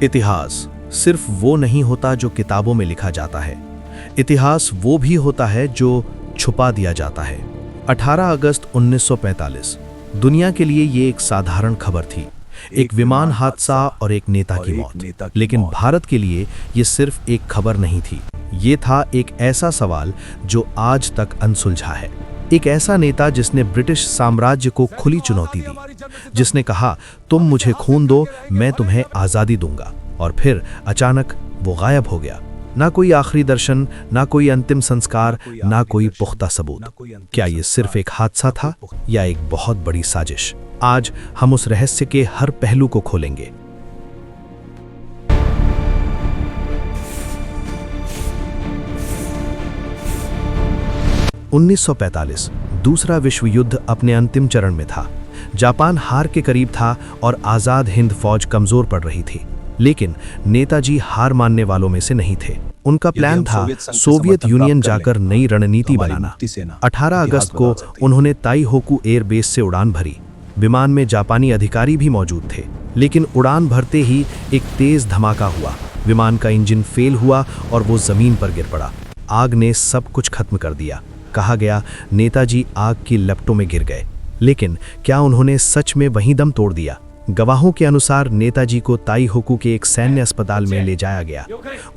इतिहास सिर्फ वो नहीं होता जो किताबों में लिखा जाता है। इतिहास वो भी होता है जो छुपा दिया जाता है। 18 अगस्त 1945 दुनिया के लिए ये एक साधारण खबर थी, एक विमान हादसा और एक नेता की मौत। लेकिन भारत के लिए ये सिर्फ एक खबर नहीं थी, ये था एक ऐसा सवाल जो आज तक अनसुलझा है। एक ऐसा नेता जिसने ब्रिटिश साम्राज्य को खुली चुनौती दी, जिसने कहा तुम मुझे खून दो, मैं तुम्हें आज़ादी दूंगा, और फिर अचानक वो गायब हो गया। ना कोई आखिरी दर्शन, ना कोई अंतिम संस्कार, ना कोई पुख्ता सबूत। क्या ये सिर्फ एक हादसा था या एक बहुत बड़ी साजिश? आज हम उस रहस्य के हर पहलू को खोलेंगे। – 1945 दूसरा विश्व युद्ध अपने अंतिम चरण में था। जापान हार के करीब था और आज़ाद हिंद फौज कमजोर पड़ रही थी। लेकिन नेताजी हार मानने वालों में से नहीं थे। उनका प्लान था सोवियत यूनियन जाकर नई रणनीति बनाना। 18 अगस्त को उन्होंने ताइहोकू एयर बेस से उड़ान भरी। विमान में जापानी अधिकारी भी मौजूद थे, लेकिन उड़ान भरते ही एक तेज धमाका हुआ। विमान का इंजन फेल हुआ और वो जमीन पर गिर पड़ा। आग ने सब कुछ खत्म कर दिया। कहा गया नेताजी आग की लपटों में गिर गए, लेकिन क्या उन्होंने सच में वहीं दम तोड़ दिया? गवाहों के अनुसार नेताजी को ताइहोकू के एक सैन्य अस्पताल में ले जाया गया।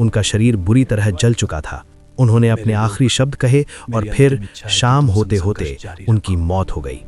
उनका शरीर बुरी तरह जल चुका था। उन्होंने अपने आखिरी शब्द कहे और फिर शाम होते होते उनकी मौत हो गई।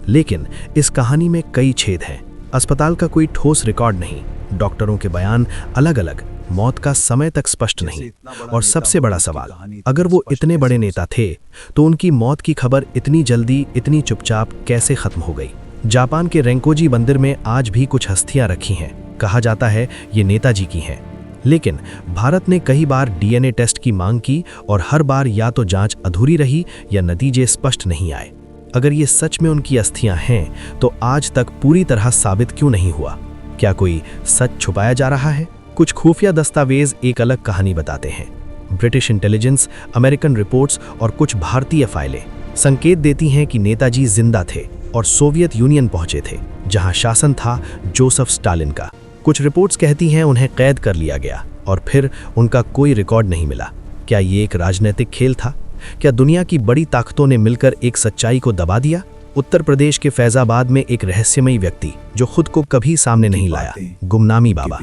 लेकिन इस कहानी में कई छेद हैं। अस्पताल का कोई ठोस रिकॉर्ड नहीं, डॉक्टरों के बयान अलग अलग, मौत का समय तक स्पष्ट नहीं। और सबसे बड़ा सवाल, अगर वो इतने बड़े नेता थे तो उनकी मौत की खबर इतनी जल्दी, इतनी चुपचाप कैसे खत्म हो गई? जापान के रेंकोजी मंदिर में आज भी कुछ हस्तियां रखी हैं। कहा जाता है ये नेताजी की हैं। लेकिन भारत ने कई बार डीएनए टेस्ट की मांग की और हर बार या तो जांच अधूरी रही या नतीजे स्पष्ट नहीं आए। अगर ये सच में उनकी अस्थियां हैं तो आज तक पूरी तरह साबित क्यों नहीं हुआ? क्या कोई सच छुपाया जा रहा है? कुछ खुफिया दस्तावेज एक अलग कहानी बताते हैं। ब्रिटिश इंटेलिजेंस, अमेरिकन रिपोर्ट्स और कुछ भारतीय फाइलें संकेत देती हैं कि नेताजी जिंदा थे और सोवियत यूनियन पहुंचे थे, जहां शासन था जोसेफ स्टालिन का। कुछ रिपोर्ट्स कहती हैं उन्हें कैद कर लिया गया और फिर उनका कोई रिकॉर्ड नहीं मिला। क्या ये एक राजनीतिक खेल था? क्या दुनिया की बड़ी ताकतों ने मिलकर एक सच्चाई को दबा दिया? उत्तर प्रदेश के फैजाबाद में एक रहस्यमयी व्यक्ति जो खुद को कभी सामने नहीं लाया, गुमनामी बाबा।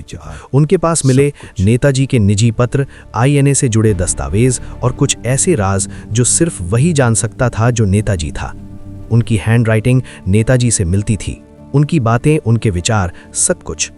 उनके पास मिले नेताजी के निजी पत्र, आईएनए से जुड़े दस्तावेज और कुछ ऐसे राज जो सिर्फ वही जान सकता था जो नेताजी था। उनकी हैंडराइटिंग नेताजी से मिलती थी, उनकी बातें, उनके विचार, सब कुछ।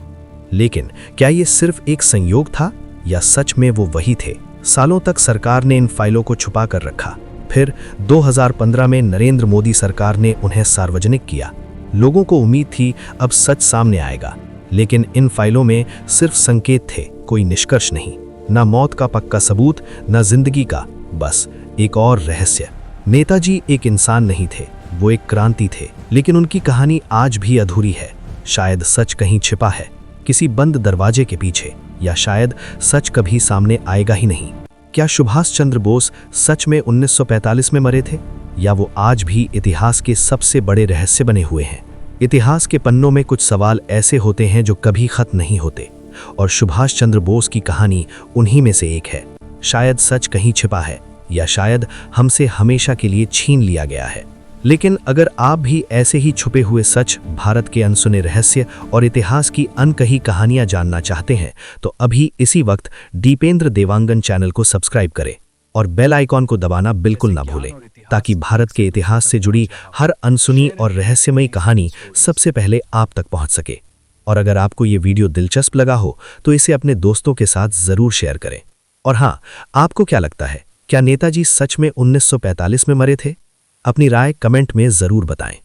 लेकिन क्या ये सिर्फ एक संयोग था या सच में वो वही थे? सालों तक सरकार ने इन फाइलों को छुपा कर रखा। फिर 2015 में नरेंद्र मोदी सरकार ने उन्हें सार्वजनिक किया। लोगों को उम्मीद थी अब सच सामने आएगा, लेकिन इन फाइलों में सिर्फ संकेत थे, कोई निष्कर्ष नहीं। ना मौत का पक्का सबूत, ना जिंदगी का, बस एक और रहस्य। नेताजी एक इंसान नहीं थे, वो एक क्रांति थे, लेकिन उनकी कहानी आज भी अधूरी है। शायद सच कहीं छिपा है, किसी बंद दरवाजे के पीछे, या शायद सच कभी सामने आएगा ही नहीं। क्या सुभाष चंद्र बोस सच में 1945 में मरे थे, या वो आज भी इतिहास के सबसे बड़े रहस्य बने हुए हैं? इतिहास के पन्नों में कुछ सवाल ऐसे होते हैं जो कभी खत्म नहीं होते, और सुभाष चंद्र बोस की कहानी उन्हीं में से एक है। शायद सच कहीं छिपा है, या शायद हमसे हमेशा के लिए छीन लिया गया है। लेकिन अगर आप भी ऐसे ही छुपे हुए सच, भारत के अनसुने रहस्य और इतिहास की अनकही कहानियां जानना चाहते हैं तो अभी इसी वक्त दीपेंद्र देवांगन चैनल को सब्सक्राइब करें और बेल आइकॉन को दबाना बिल्कुल ना भूलें, ताकि भारत के इतिहास से जुड़ी हर अनसुनी और रहस्यमयी कहानी सबसे पहले आप तक पहुंच सके। और अगर आपको ये वीडियो दिलचस्प लगा हो तो इसे अपने दोस्तों के साथ जरूर शेयर करें। और हाँ, आपको क्या लगता है, क्या नेताजी सच में 1945 में मरे थे? अपनी राय कमेंट में जरूर बताएं।